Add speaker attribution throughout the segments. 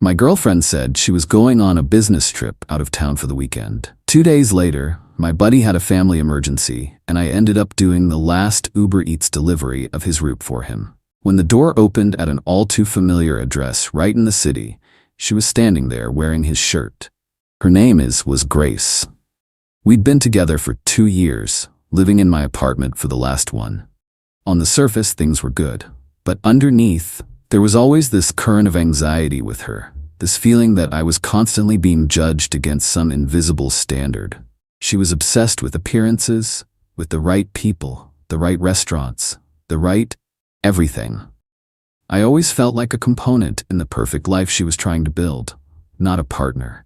Speaker 1: My girlfriend said she was going on a business trip out of town for the weekend. 2 days later, my buddy had a family emergency, and I ended up doing the last Uber Eats delivery of his route for him. When the door opened at an all-too-familiar address right in the city, she was standing there wearing his shirt. Her name was Grace. We'd been together for 2 years, living in my apartment for the last one. On the surface, things were good, but underneath, there was always this current of anxiety with her, this feeling that I was constantly being judged against some invisible standard. She was obsessed with appearances, with the right people, the right restaurants, the right everything. I always felt like a component in the perfect life she was trying to build, not a partner.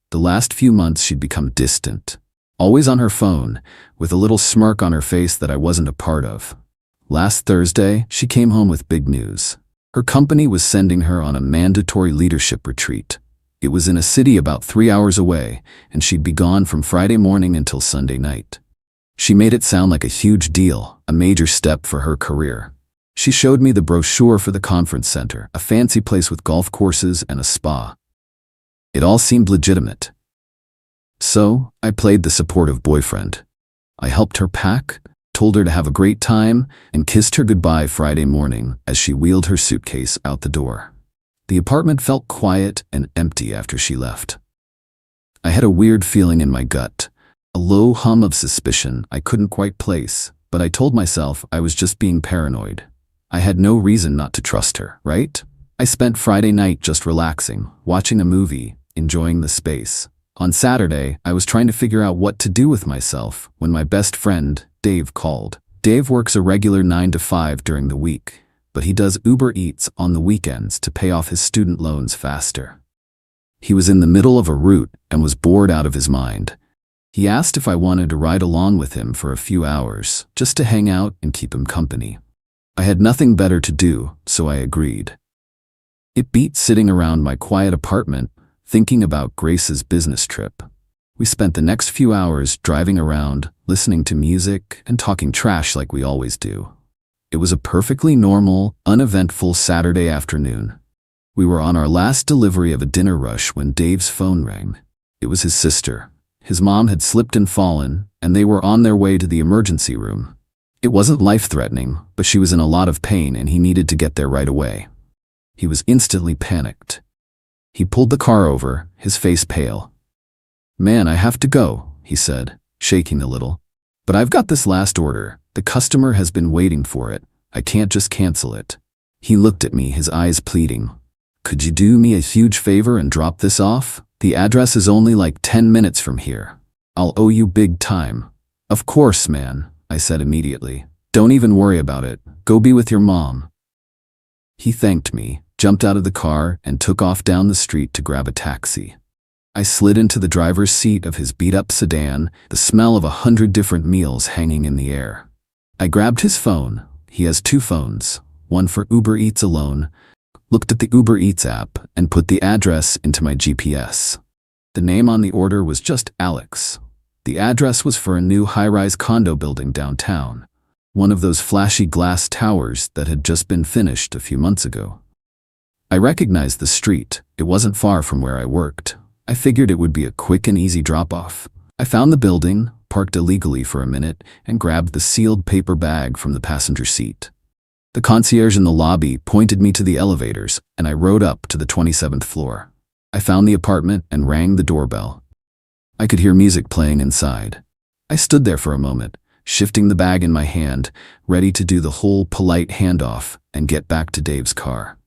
Speaker 1: The last few months she'd become distant, always on her phone, with a little smirk on her face that I wasn't a part of. Last Thursday, she came home with big news. Her company was sending her on a mandatory leadership retreat. It was in a city about 3 hours away, and she'd be gone from Friday morning until Sunday night. She made it sound like a huge deal, a major step for her career. She showed me the brochure for the conference center, a fancy place with golf courses and a spa. It all seemed legitimate. So, I played the supportive boyfriend. I helped her pack, told her to have a great time, and kissed her goodbye Friday morning as she wheeled her suitcase out the door. The apartment felt quiet and empty after she left. I had a weird feeling in my gut, a low hum of suspicion I couldn't quite place, but I told myself I was just being paranoid. I had no reason not to trust her, right? I spent Friday night just relaxing, watching a movie, enjoying the space. On Saturday, I was trying to figure out what to do with myself when my best friend, Dave, called. Dave works a regular 9 to 5 during the week, but he does Uber Eats on the weekends to pay off his student loans faster. He was in the middle of a route and was bored out of his mind. He asked if I wanted to ride along with him for a few hours, just to hang out and keep him company. I had nothing better to do, so I agreed. It beat sitting around my quiet apartment, thinking about Grace's business trip. We spent the next few hours driving around, listening to music, and talking trash like we always do. It was a perfectly normal, uneventful Saturday afternoon. We were on our last delivery of a dinner rush when Dave's phone rang. It was his sister. His mom had slipped and fallen, and they were on their way to the emergency room. It wasn't life-threatening, but she was in a lot of pain and he needed to get there right away. He was instantly panicked. He pulled the car over, his face pale. "Man, I have to go," he said, shaking a little. "But I've got this last order. The customer has been waiting for it. I can't just cancel it." He looked at me, his eyes pleading. "Could you do me a huge favor and drop this off? The address is only like 10 minutes from here. I'll owe you big time." "Of course, man," I said immediately. "Don't even worry about it. Go be with your mom." He thanked me, jumped out of the car, and took off down the street to grab a taxi. I slid into the driver's seat of his beat-up sedan, the smell of 100 different meals hanging in the air. I grabbed his phone. He has 2 phones, one for Uber Eats alone, looked at the Uber Eats app, and put the address into my GPS. The name on the order was just Alex. The address was for a new high-rise condo building downtown, one of those flashy glass towers that had just been finished a few months ago. I recognized the street. It wasn't far from where I worked. I figured it would be a quick and easy drop-off. I found the building, parked illegally for a minute, and grabbed the sealed paper bag from the passenger seat. The concierge in the lobby pointed me to the elevators, and I rode up to the 27th floor. I found the apartment and rang the doorbell. I could hear music playing inside. I stood there for a moment, shifting the bag in my hand, ready to do the whole polite handoff and get back to Dave's car.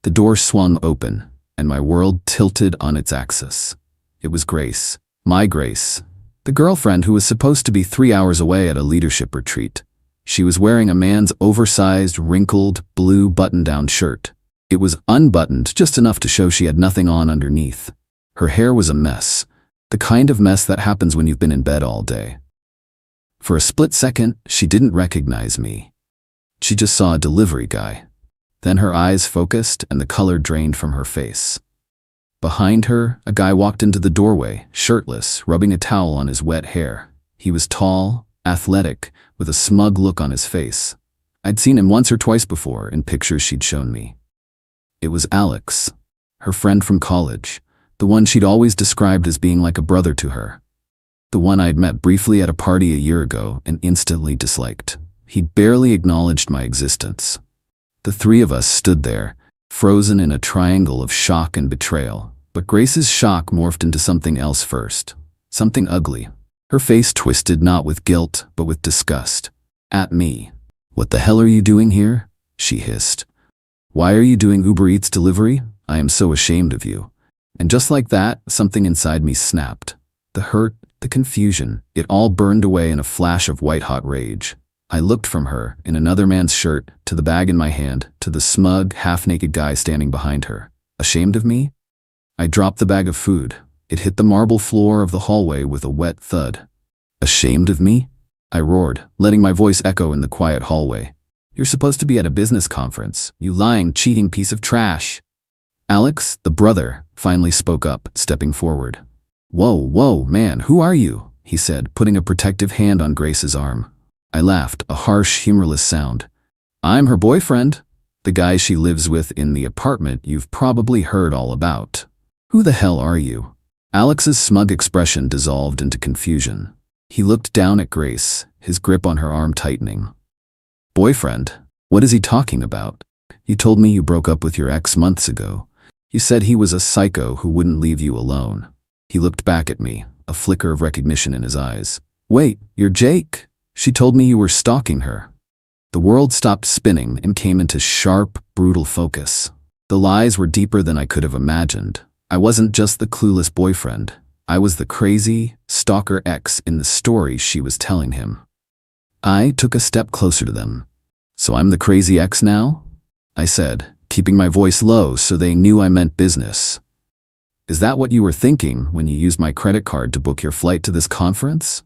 Speaker 1: The door swung open, and my world tilted on its axis. It was Grace, my Grace, the girlfriend who was supposed to be 3 hours away at a leadership retreat. She was wearing a man's oversized, wrinkled, blue button-down shirt. It was unbuttoned just enough to show she had nothing on underneath. Her hair was a mess, the kind of mess that happens when you've been in bed all day. For a split second, she didn't recognize me. She just saw a delivery guy. Then her eyes focused and the color drained from her face. Behind her, a guy walked into the doorway, shirtless, rubbing a towel on his wet hair. He was tall, athletic, with a smug look on his face. I'd seen him once or twice before in pictures she'd shown me. It was Alex. her friend from college, the one she'd always described as being like a brother to her. The one I'd met briefly at a party a year ago and instantly disliked. He'd barely acknowledged my existence. The three of us stood there, frozen in a triangle of shock and betrayal. But Grace's shock morphed into something else first. Something ugly. Her face twisted not with guilt, but with disgust. At me. "What the hell are you doing here?" she hissed. "Why are you doing Uber Eats delivery? I am so ashamed of you." And just like that, something inside me snapped. The hurt, the confusion, it all burned away in a flash of white-hot rage. I looked from her, in another man's shirt, to the bag in my hand, to the smug, half-naked guy standing behind her. Ashamed of me? I dropped the bag of food. It hit the marble floor of the hallway with a wet thud. "Ashamed of me?" I roared, letting my voice echo in the quiet hallway. "You're supposed to be at a business conference, you lying, cheating piece of trash." Alex, the brother, finally spoke up, stepping forward. Whoa, man, who are you?" he said, putting a protective hand on Grace's arm. I laughed, a harsh, humorless sound. "I'm her boyfriend, the guy she lives with in the apartment you've probably heard all about." "Who the hell are you?" Alex's smug expression dissolved into confusion. He looked down at Grace, his grip on her arm tightening. "Boyfriend? What is he talking about? You told me you broke up with your ex months ago. You said he was a psycho who wouldn't leave you alone." He looked back at me, a flicker of recognition in his eyes. "Wait, you're Jake? She told me you were stalking her." The world stopped spinning and came into sharp, brutal focus. The lies were deeper than I could have imagined. I wasn't just the clueless boyfriend. I was the crazy, stalker ex in the story she was telling him. I took a step closer to them. "So I'm the crazy ex now?" I said, keeping my voice low so they knew I meant business. "Is that what you were thinking when you used my credit card to book your flight to this conference?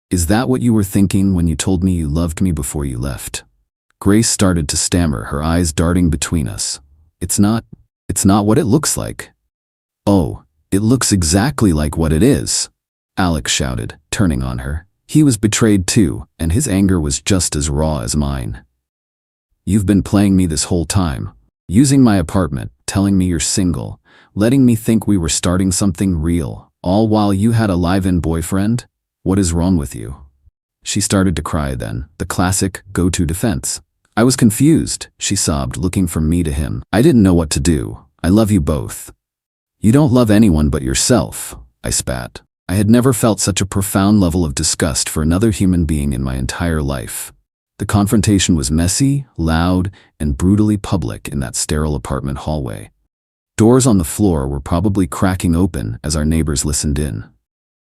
Speaker 1: Is that what you were thinking when you told me you loved me before you left?" Grace started to stammer, her eyes darting between us. It's not what it looks like." "Oh, it looks exactly like what it is," Alex shouted, turning on her. He was betrayed too, and his anger was just as raw as mine. "You've been playing me this whole time, using my apartment, telling me you're single, letting me think we were starting something real, all while you had a live-in boyfriend? What is wrong with you?" She started to cry then, the classic go-to defense. "I was confused," she sobbed, looking from me to him. "I didn't know what to do. I love you both." "You don't love anyone but yourself," I spat. I had never felt such a profound level of disgust for another human being in my entire life. The confrontation was messy, loud, and brutally public in that sterile apartment hallway. Doors on the floor were probably cracking open as our neighbors listened in.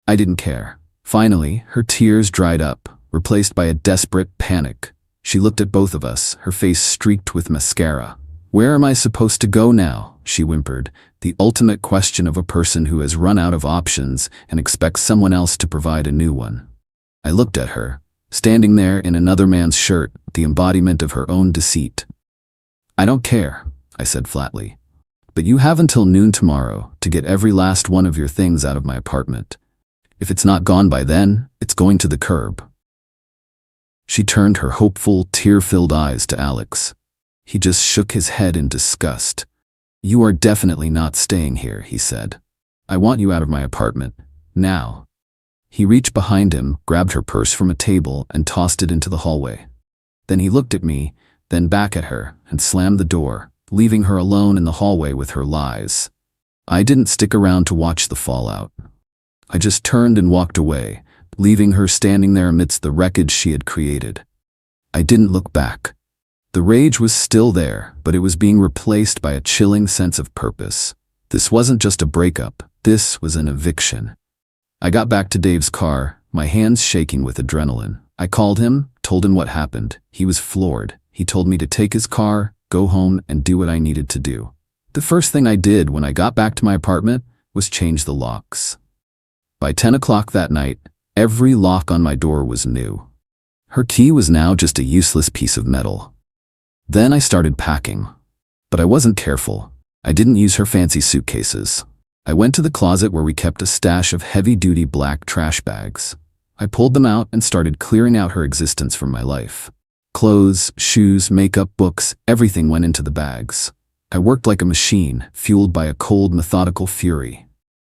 Speaker 1: I didn't care. Finally, her tears dried up, replaced by a desperate panic. She looked at both of us, her face streaked with mascara. "Where am I supposed to go now?" she whimpered, the ultimate question of a person who has run out of options and expects someone else to provide a new one. I looked at her, standing there in another man's shirt, the embodiment of her own deceit. "I don't care," I said flatly. "But you have until noon tomorrow to get every last one of your things out of my apartment. If it's not gone by then, it's going to the curb." She turned her hopeful, tear-filled eyes to Alex. He just shook his head in disgust. "You are definitely not staying here," he said. "I want you out of my apartment, now." He reached behind him, grabbed her purse from a table, and tossed it into the hallway. Then he looked at me, then back at her, and slammed the door, leaving her alone in the hallway with her lies. I didn't stick around to watch the fallout. I just turned and walked away, leaving her standing there amidst the wreckage she had created. I didn't look back. The rage was still there, but it was being replaced by a chilling sense of purpose. This wasn't just a breakup, this was an eviction. I got back to Dave's car, my hands shaking with adrenaline. I called him, told him what happened. He was floored. He told me to take his car, go home, and do what I needed to do. The first thing I did when I got back to my apartment was change the locks. By 10 o'clock that night, every lock on my door was new. Her key was now just a useless piece of metal. Then I started packing. But I wasn't careful. I didn't use her fancy suitcases. I went to the closet where we kept a stash of heavy-duty black trash bags. I pulled them out and started clearing out her existence from my life. Clothes, shoes, makeup, books, everything went into the bags. I worked like a machine, fueled by a cold, methodical fury.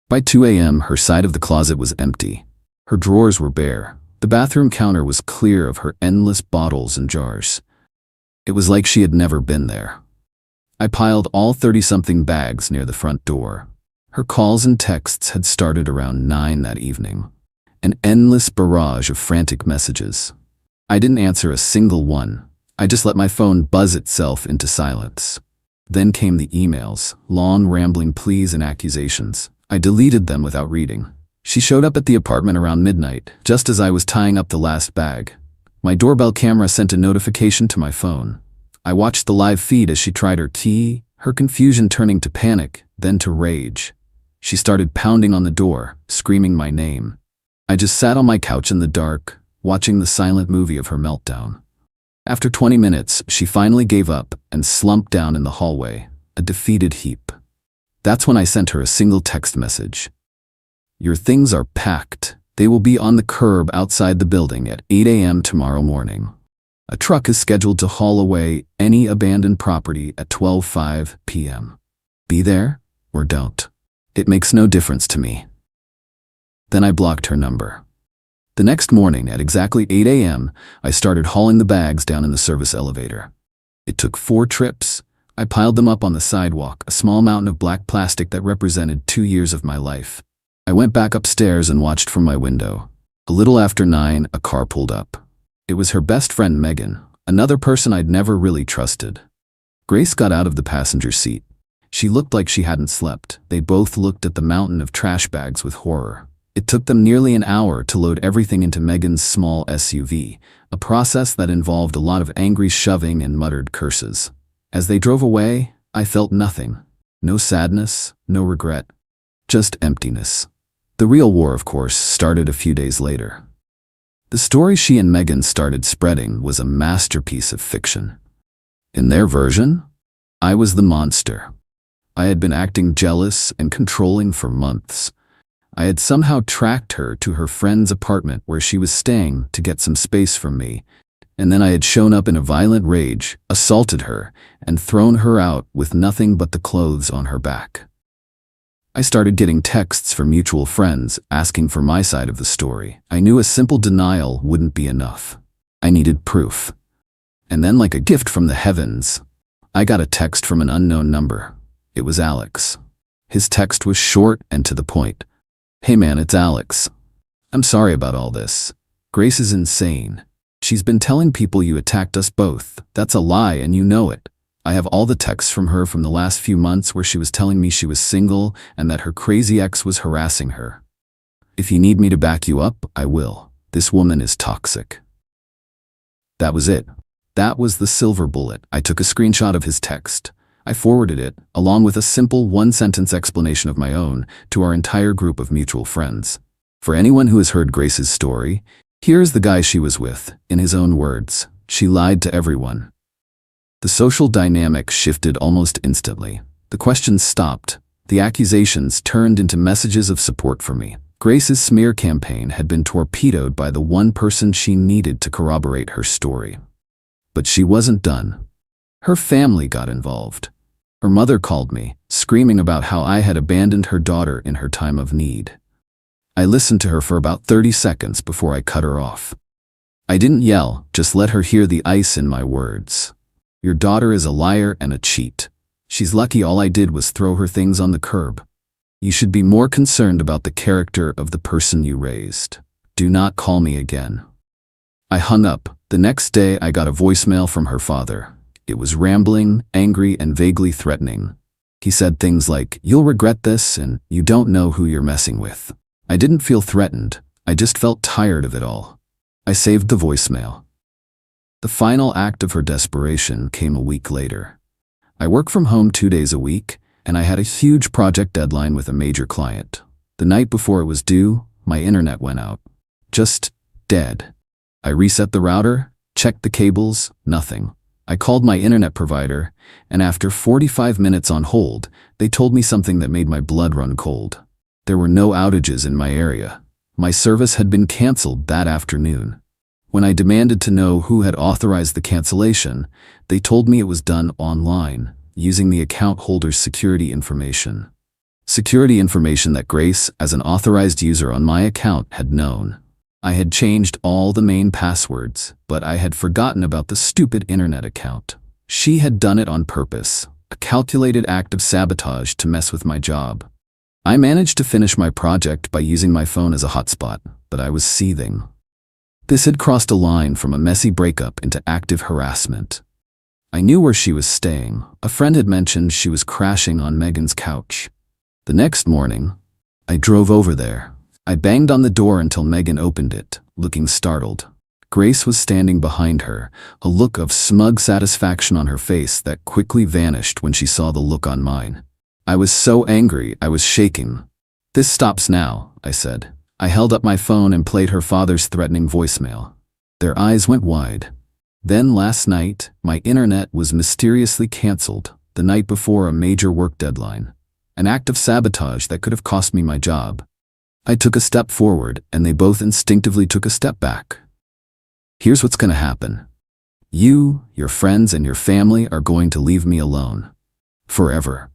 Speaker 1: By 2 a.m., her side of the closet was empty. Her drawers were bare. The bathroom counter was clear of her endless bottles and jars. It was like she had never been there. I piled all 30-something bags near the front door. Her calls and texts had started around 9 that evening. An endless barrage of frantic messages. I didn't answer a single one. I just let my phone buzz itself into silence. Then came the emails, long rambling pleas and accusations. I deleted them without reading. She showed up at the apartment around midnight, just as I was tying up the last bag. My doorbell camera sent a notification to my phone. I watched the live feed as she tried her key, her confusion turning to panic, then to rage. She started pounding on the door, screaming my name. I just sat on my couch in the dark, watching the silent movie of her meltdown. After 20 minutes, she finally gave up and slumped down in the hallway, a defeated heap. That's when I sent her a single text message. "Your things are packed. They will be on the curb outside the building at 8 a.m. tomorrow morning. A truck is scheduled to haul away any abandoned property at 12:05 p.m. Be there or don't. It makes no difference to me." Then I blocked her number. The next morning at exactly 8 a.m., I started hauling the bags down in the service elevator. It took 4 trips. I piled them up on the sidewalk, a small mountain of black plastic that represented 2 years of my life. I went back upstairs and watched from my window. A little after 9, a car pulled up. It was her best friend Megan, another person I'd never really trusted. Grace got out of the passenger seat. She looked like she hadn't slept. They both looked at the mountain of trash bags with horror. It took them nearly an hour to load everything into Megan's small SUV, a process that involved a lot of angry shoving and muttered curses. As they drove away, I felt nothing. No sadness, no regret. Just emptiness. The real war, of course, started a few days later. The story she and Megan started spreading was a masterpiece of fiction. In their version, I was the monster. I had been acting jealous and controlling for months. I had somehow tracked her to her friend's apartment where she was staying to get some space from me, and then I had shown up in a violent rage, assaulted her, and thrown her out with nothing but the clothes on her back. I started getting texts from mutual friends asking for my side of the story. I knew a simple denial wouldn't be enough. I needed proof. And then, like a gift from the heavens, I got a text from an unknown number. It was Alex. His text was short and to the point. "Hey man, it's Alex. I'm sorry about all this. Grace is insane. She's been telling people you attacked us both. That's a lie and you know it. I have all the texts from her from the last few months where she was telling me she was single and that her crazy ex was harassing her. If you need me to back you up, I will. This woman is toxic." That was it. That was the silver bullet. I took a screenshot of his text. I forwarded it, along with a simple one-sentence explanation of my own, to our entire group of mutual friends. For anyone who has heard Grace's story, here's the guy she was with, in his own words. She lied to everyone. The social dynamic shifted almost instantly. The questions stopped. The accusations turned into messages of support for me. Grace's smear campaign had been torpedoed by the one person she needed to corroborate her story. But she wasn't done. Her family got involved. Her mother called me, screaming about how I had abandoned her daughter in her time of need. I listened to her for about 30 seconds before I cut her off. I didn't yell, just let her hear the ice in my words. "Your daughter is a liar and a cheat. She's lucky all I did was throw her things on the curb. You should be more concerned about the character of the person you raised. Do not call me again." I hung up. The next day I got a voicemail from her father. It was rambling, angry, and vaguely threatening. He said things like, "You'll regret this," and "You don't know who you're messing with." I didn't feel threatened. I just felt tired of it all. I saved the voicemail. The final act of her desperation came a week later. I work from home 2 days a week, and I had a huge project deadline with a major client. The night before it was due, my internet went out. Just dead. I reset the router, checked the cables, nothing. I called my internet provider, and after 45 minutes on hold, they told me something that made my blood run cold. There were no outages in my area. My service had been canceled that afternoon. When I demanded to know who had authorized the cancellation, they told me it was done online. using the account holder's security information. Security information that Grace, as an authorized user on my account, had known. I had changed all the main passwords, but I had forgotten about the stupid internet account. She had done it on purpose, a calculated act of sabotage to mess with my job. I managed to finish my project by using my phone as a hotspot, but I was seething. This had crossed a line from a messy breakup into active harassment. I knew where she was staying. A friend had mentioned she was crashing on Megan's couch. The next morning, I drove over there. I banged on the door until Megan opened it, looking startled. Grace was standing behind her, a look of smug satisfaction on her face that quickly vanished when she saw the look on mine. I was so angry, I was shaking. "This stops now," I said. I held up my phone and played her father's threatening voicemail. Their eyes went wide. Then last night, my internet was mysteriously canceled, the night before a major work deadline. An act of sabotage that could have cost me my job. I took a step forward, and they both instinctively took a step back. Here's what's going to happen. You, your friends, and your family are going to leave me alone. Forever.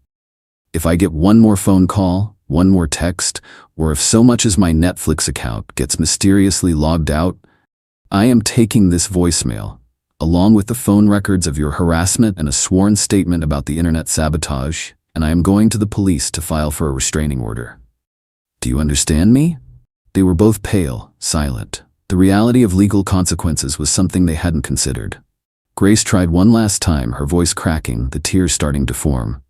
Speaker 1: If I get one more phone call, one more text, or if so much as my Netflix account gets mysteriously logged out, I am taking this voicemail, along with the phone records of your harassment and a sworn statement about the internet sabotage, and I am going to the police to file for a restraining order. Do you understand me? They were both pale, silent. The reality of legal consequences was something they hadn't considered. Grace tried one last time, her voice cracking, the tears starting to form.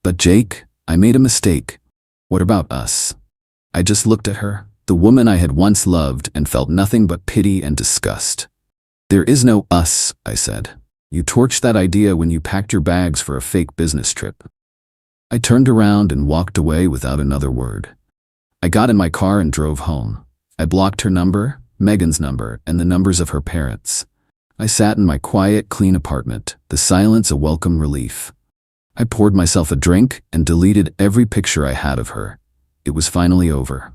Speaker 1: "But Jake, I made a mistake. What about us?" I just looked at her, the woman I had once loved, and felt nothing but pity and disgust. "There is no us," I said. "You torched that idea when you packed your bags for a fake business trip." I turned around and walked away without another word. I got in my car and drove home. I blocked her number, Megan's number, and the numbers of her parents. I sat in my quiet, clean apartment, the silence a welcome relief. I poured myself a drink and deleted every picture I had of her. It was finally over.